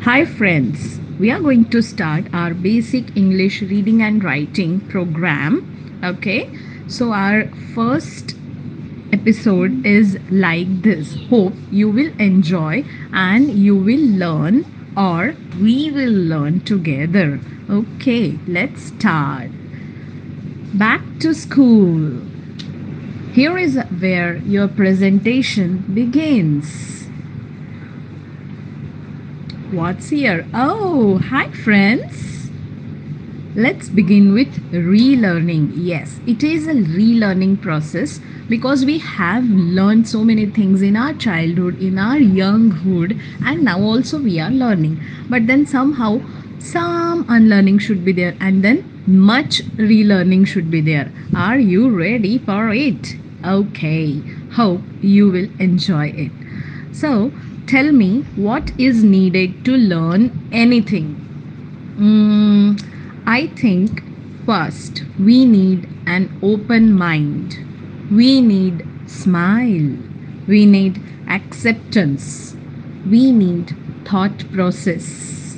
Hi, friends. We are going to start our basic English reading and writing program. Okay, so our first episode is like this. Hope you will enjoy and you will learn, or we will learn together. Okay, let's start. Back to school. Here is where your presentation begins. What's here? Oh, hi, friends. Let's begin with relearning. Yes, it is a relearning process because we have learned so many things in our childhood, in our younghood, and now also we are learning. But then somehow some unlearning should be there, and then much relearning should be there. Are you ready for it? Okay, hope you will enjoy it. So, tell me what is needed to learn anything. I think first we need an open mind. We need smile. We need acceptance. We need thought process.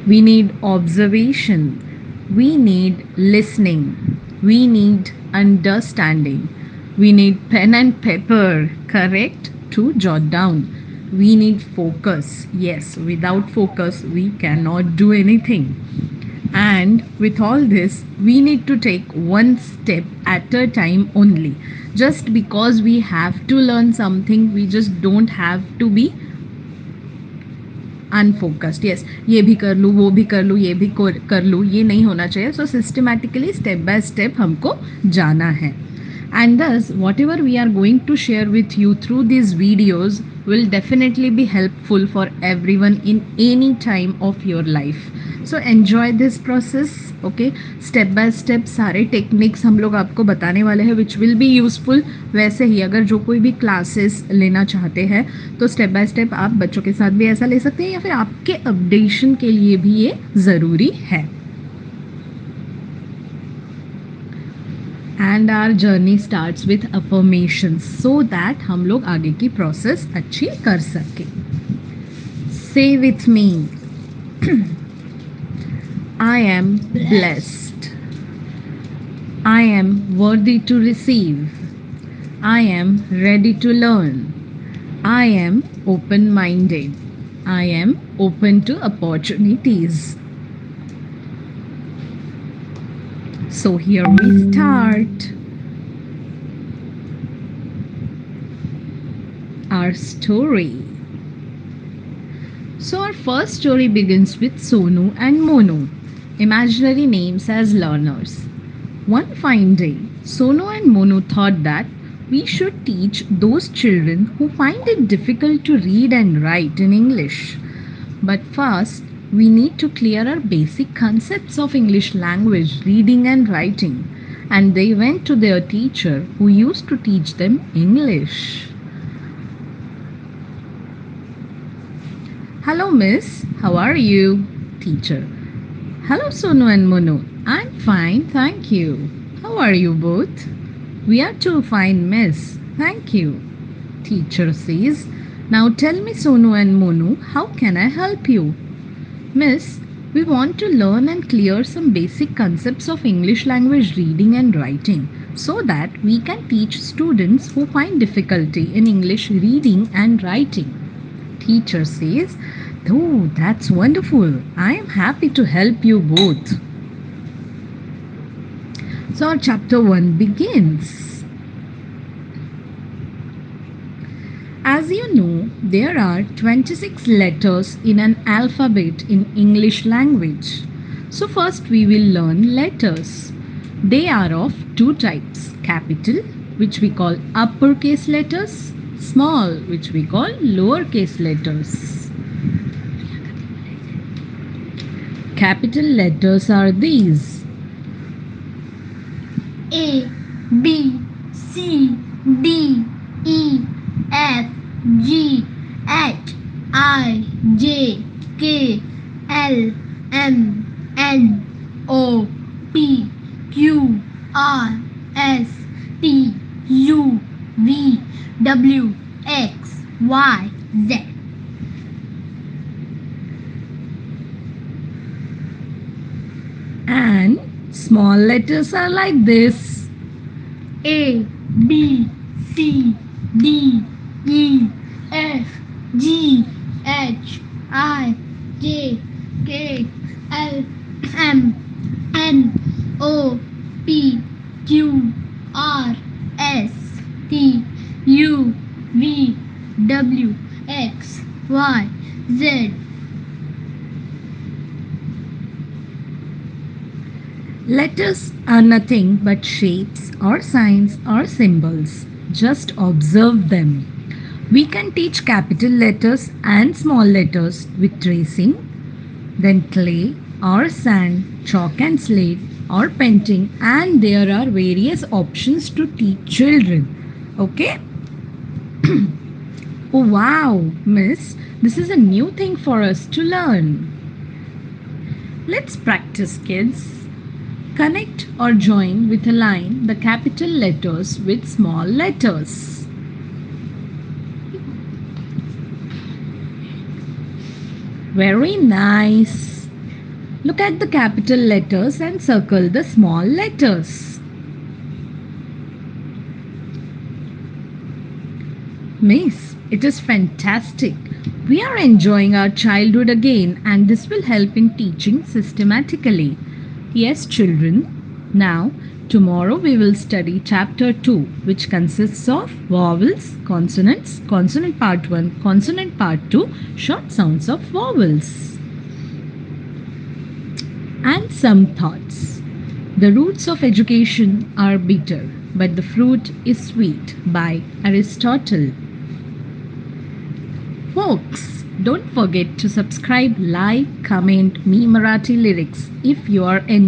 We need observation. We need listening. We need understanding. We need pen and paper, correct? To jot down. We need focus. Yes, without focus, we cannot do anything. And with all this, we need to take one step at a time only. Just because we have to learn something, we just don't have to be unfocused yes ये भी कर लूँ वो भी कर लूँ ये भी कर लूँ ये नहीं होना चाहिए सो सिस्टमैटिकली स्टेप बाय स्टेप हमको जाना है and thus whatever we are going to share with you through these videos will definitely be helpful for everyone in any time of your life so enjoy this process okay step by step सारे techniques हम लोग आपको बताने वाले हैं which will be useful वैसे ही अगर जो कोई भी क्लासेस लेना चाहते हैं तो स्टेप बाय स्टेप आप बच्चों के साथ भी ऐसा ले सकते हैं या फिर आपके अपडेशन के लिए भी ये ज़रूरी है and our journey starts with affirmations so that हम लोग आगे की प्रोसेस अच्छी कर सकें say with me I am blessed I am worthy to receive I am ready to learn I am open minded I am open to opportunities. So here we start our story. So our first story begins with Sonu and Monu, imaginary names as learners. One fine day, Sonu and Monu thought that we should teach those children who find it difficult to read and write in English. But first, we need to clear our basic concepts of English language, reading and writing. And they went to their teacher who used to teach them English. Hello, miss. How are you? Teacher. Hello, Sonu and Monu. I'm fine, thank you. How are you both? We are too fine, miss. Thank you. Teacher says, now tell me, Sonu and Monu, how can I help you? Miss, we want to learn and clear some basic concepts of English language reading and writing so that we can teach students who find difficulty in English reading and writing. Teacher says, oh, that's wonderful. I am happy to help you both. So our chapter 1 begins. As you know, there are 26 letters in an alphabet in English language. So first we will learn letters. They are of two types, capital, which we call uppercase letters, small, which we call lowercase letters. Capital letters are these: A, B, C, D, E, F, G, H, I, J, K, L, M, N, O, P, Q, R, S, T, U, V, W, X, Y, Z. And small letters are like this. A, B, C, D, E, F, G, H, I, J, K, L, M, N, O, P, Q, R, S, T, U, V, W, X, Y, Z. Letters are nothing but shapes or signs or symbols. Just observe them. We can teach capital letters and small letters with tracing, then clay or sand, chalk and slate or painting, and there are various options to teach children. Okay? Oh wow, miss, this is a new thing for us to learn. Let's practice, kids. Connect or join with a line the capital letters with small letters. Very nice. Look at the capital letters and circle the small letters. Miss, it is fantastic. We are enjoying our childhood again, and this will help in teaching systematically. Yes, children. Now, tomorrow we will study chapter 2, which consists of vowels, consonants, consonant part 1, consonant part 2, short sounds of vowels. And some thoughts. The roots of education are bitter, but the fruit is sweet, by Aristotle. Folks, don't forget to subscribe, like, comment Me Marathi Lyrics if you are enjoying